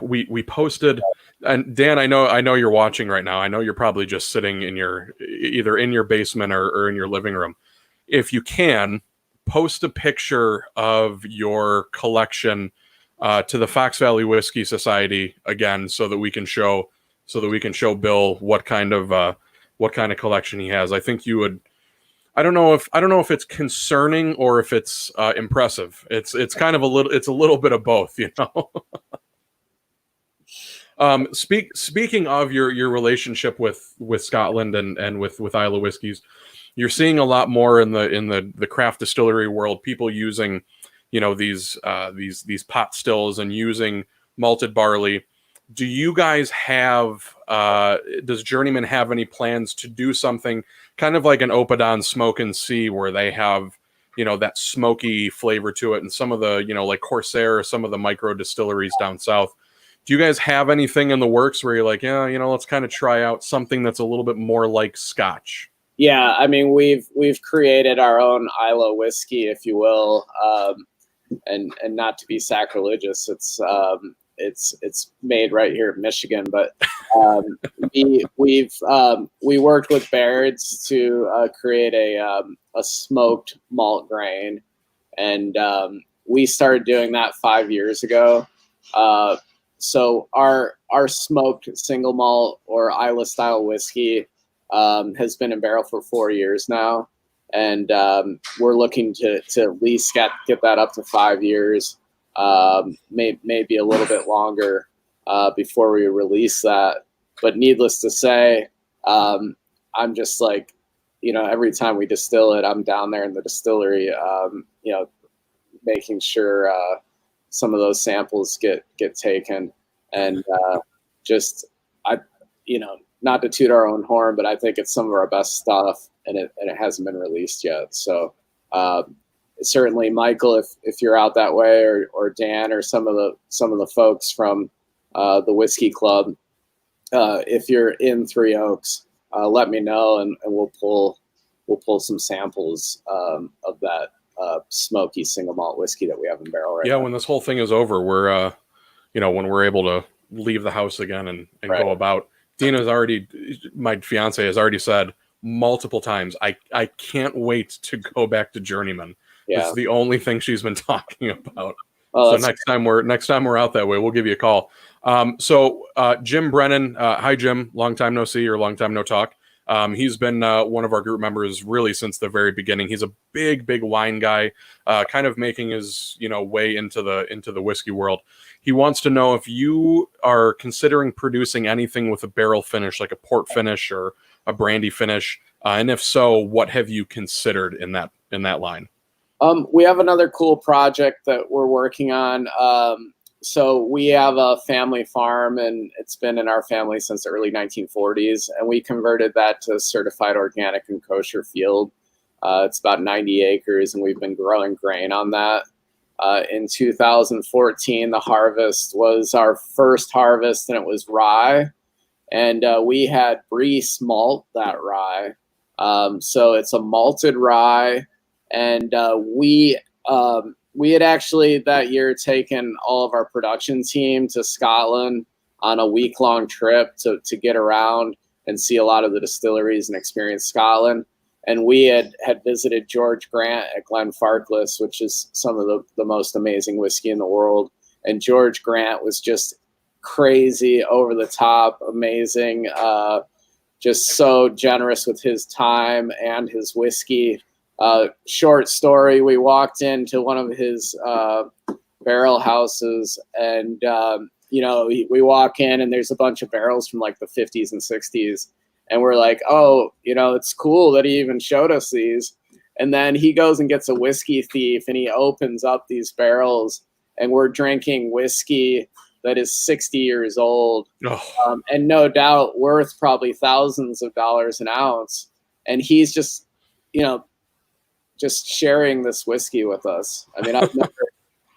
we posted, and Dan, I know you're watching right now. I know you're probably just sitting either in your basement or in your living room. If you can, post a picture of your collection to the Fox Valley Whiskey Society again, so that we can show Bill what kind of collection he has. I think you would. I don't know if it's concerning or if it's impressive. It's kind of a little bit of both, Speaking of your relationship with Scotland and with Islay whiskeys, you're seeing a lot more in the craft distillery world, people using these pot stills and using malted barley. Do you guys have, does Journeyman have any plans to do something kind of like an Opadon Smoke and See, where they have, that smoky flavor to it, and some of the, like Corsair or some of the micro distilleries down south? Do you guys have anything in the works where you're like, let's kind of try out something that's a little bit more like Scotch? Yeah, I mean, we've created our own Islay whiskey, if you will, and not to be sacrilegious, it's made right here in Michigan, but we worked with Baird's to create a smoked malt grain, and we started doing that 5 years ago. So our smoked single malt or Isla style whiskey has been in barrel for 4 years now, and we're looking to at least get that up to 5 years, maybe a little bit longer before we release that. But needless to say, I'm just like, every time we distill it, I'm down there in the distillery, making sure some of those samples get taken, and not to toot our own horn, but I think it's some of our best stuff, and it hasn't been released yet. So certainly, Michael, if you're out that way, or Dan, or some of the folks from the Whiskey Club, if you're in Three Oaks, let me know, and we'll pull some samples of that smoky single malt whiskey that we have in barrel right now. Yeah, when this whole thing is over, we're when we're able to leave the house again and Right. go about. My fiance has already said multiple times, I can't wait to go back to Journeyman. Yeah. It's the only thing she's been talking about. Oh, So next time we're out that way, we'll give you a call. Jim Brennan, hi Jim, long time no see or long time no talk. He's been one of our group members really since the very beginning. He's a big wine guy, kind of making his way into the whiskey world. He wants to know if you are considering producing anything with a barrel finish, like a port finish or a brandy finish, and if so, what have you considered in that line? We have another cool project that we're working on. So we have a family farm, and it's been in our family since the early 1940s, and we converted that to certified organic and kosher field. It's about 90 acres, and we've been growing grain on that. In 2014, the harvest was our first harvest, and it was rye, and we had Breese malt that rye. So it's a malted rye, and we had actually that year taken all of our production team to Scotland on a week-long trip to get around and see a lot of the distilleries and experience Scotland. And we had visited George Grant at Glenfarclas, which is some of the most amazing whiskey in the world. And George Grant was just crazy, over the top, amazing, just so generous with his time and his whiskey. Short story, we walked into one of his barrel houses, and we walk in, and there's a bunch of barrels from like the 50s and 60s, and we're like, oh, it's cool that he even showed us these. And then he goes and gets a whiskey thief, and he opens up these barrels, and we're drinking whiskey that is 60 years old, and no doubt worth probably thousands of dollars an ounce. And he's just sharing this whiskey with us. I mean, I've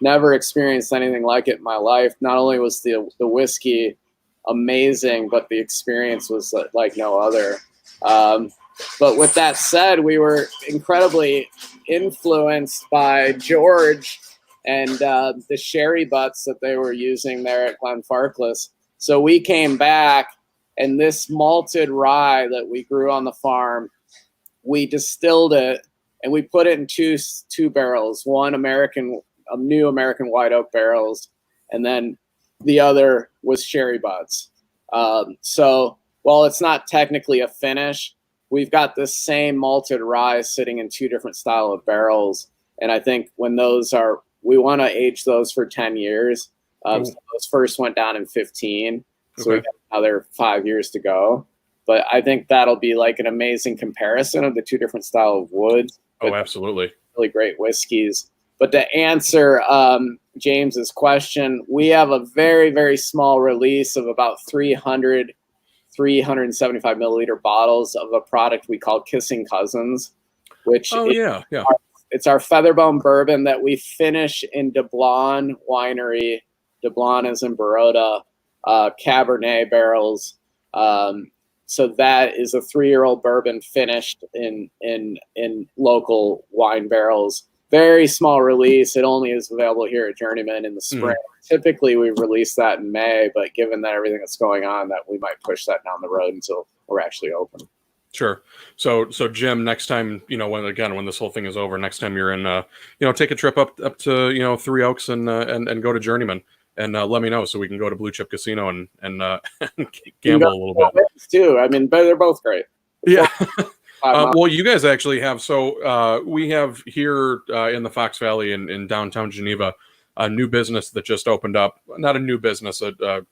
never experienced anything like it in my life. Not only was the whiskey amazing, but the experience was like no other. But with that said, we were incredibly influenced by George and the sherry butts that they were using there at Glenfarclas. So we came back, and this malted rye that we grew on the farm, we distilled it, and we put it in two barrels, one new American white oak barrels, and then the other was sherry butts. So while it's not technically a finish, we've got this same malted rye sitting in two different style of barrels. And I think when we want to age those for 10 years. So those first went down in 15. So we got another 5 years to go. But I think that'll be like an amazing comparison of the two different style of woods. Oh, absolutely. Really great whiskeys. But to answer James's question, we have a very, very small release of about 375 milliliter bottles of a product we call Kissing Cousins, which it's our Featherbone bourbon that we finish in DeBlanc Winery. DeBlanc is in Baroda, Cabernet barrels. So that is a 3-year-old bourbon finished in local wine barrels. Very small release. It only is available here at Journeyman in the spring. Typically, we release that in May, but given that everything that's going on, that we might push that down the road until we're actually open. Sure. So Jim, next time, when this whole thing is over, next time you're in, take a trip up to, Three Oaks and go to Journeyman and let me know so we can go to Blue Chip Casino and gamble a little bit too. I mean, but they're both great. Yeah. Well, you guys actually have. So we have here in the Fox Valley in downtown Geneva a new business that just opened up. Not a new business, a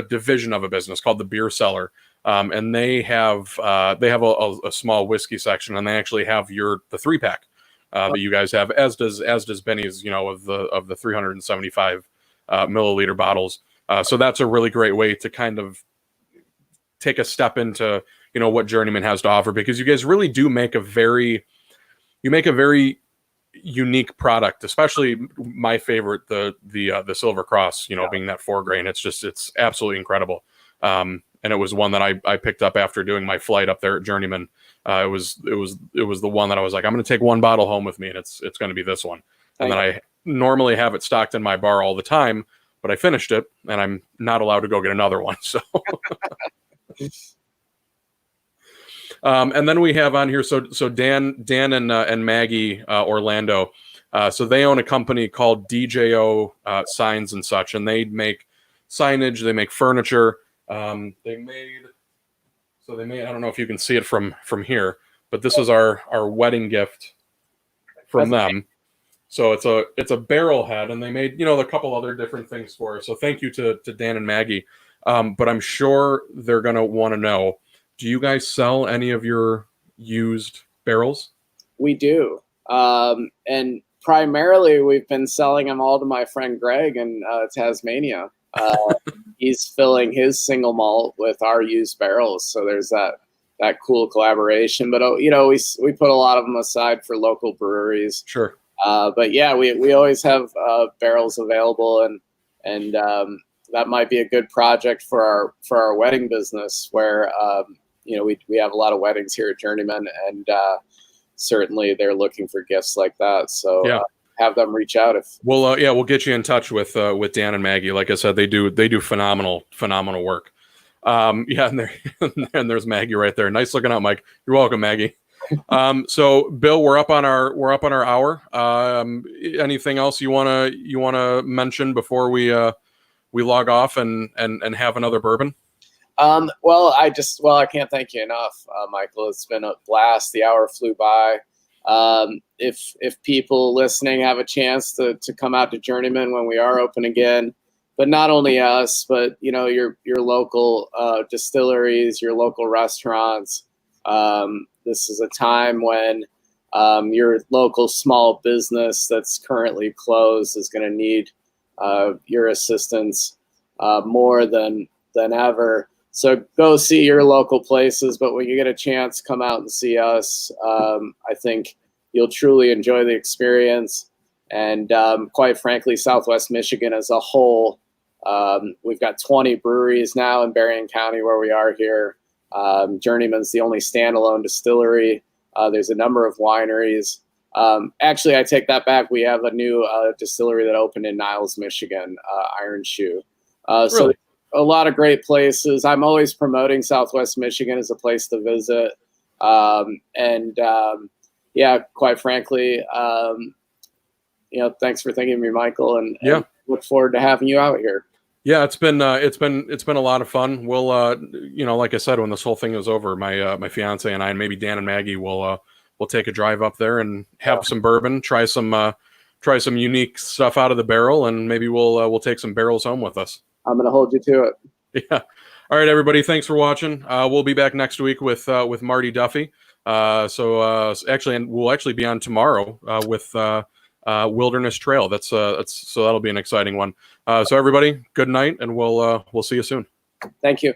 division of a business called the Beer Cellar. And they have a small whiskey section, and they actually have the 3-pack that you guys have, as does Benny's, of the 375 milliliter bottles. So that's a really great way to kind of take a step into what Journeyman has to offer, because you guys really do make a very unique product, especially my favorite, the Silver Cross, being that 4-grain. It's absolutely incredible. And it was one that I picked up after doing my flight up there at Journeyman. It was the one that I was like, I'm going to take one bottle home with me, and it's going to be this one. And then I normally have it stocked in my bar all the time, but I finished it, and I'm not allowed to go get another one. So, and then we have on here, so Dan and Maggie Orlando, so they own a company called DJO Signs and Such, and they make signage, they make furniture. They made, I don't know if you can see it from here, but this is our wedding gift from them. So it's a barrel head, and they made, a couple other different things for us. So thank you to Dan and Maggie. But I'm sure they're going to want to know, do you guys sell any of your used barrels? We do. And primarily we've been selling them all to my friend Greg in Tasmania. He's filling his single malt with our used barrels, so there's that cool collaboration. But we put a lot of them aside for local breweries. Sure. But yeah, we always have barrels available, and that might be a good project for our wedding business, where we have a lot of weddings here at Journeyman, and certainly they're looking for gifts like that. So yeah. Have them reach out if we'll get you in touch with Dan and Maggie. Like I said, they do phenomenal work. And there's Maggie right there. Nice looking out, Mike. You're welcome, Maggie. So Bill, we're up on our hour. Anything else you wanna mention before we log off and have another bourbon? I can't thank you enough, Michael. It's been a blast. The hour flew by. If people listening have a chance to come out to Journeyman when we are open again, but not only us, but your local distilleries, your local restaurants. This is a time when your local small business that's currently closed is going to need your assistance more than ever. So go see your local places, but when you get a chance, come out and see us. I think you'll truly enjoy the experience. And quite frankly, Southwest Michigan as a whole, we've got 20 breweries now in Berrien County where we are here. Journeyman's the only standalone distillery. There's a number of wineries. Actually, I take that back. We have a new distillery that opened in Niles, Michigan, Iron Shoe. Really? So a lot of great places. I'm always promoting Southwest Michigan as a place to visit. Yeah, quite frankly, thanks for thinking of me, Michael, and look forward to having you out here. Yeah, it's been a lot of fun. We'll like I said, when this whole thing is over, my fiance and I, and maybe Dan and Maggie will take a drive up there and have some bourbon, try some unique stuff out of the barrel, and maybe we'll take some barrels home with us. I'm going to hold you to it. Yeah. All right, everybody. Thanks for watching. We'll be back next week with Marty Duffy. We'll actually be on tomorrow with Wilderness Trail. So that'll be an exciting one. So everybody, good night, and we'll see you soon. Thank you.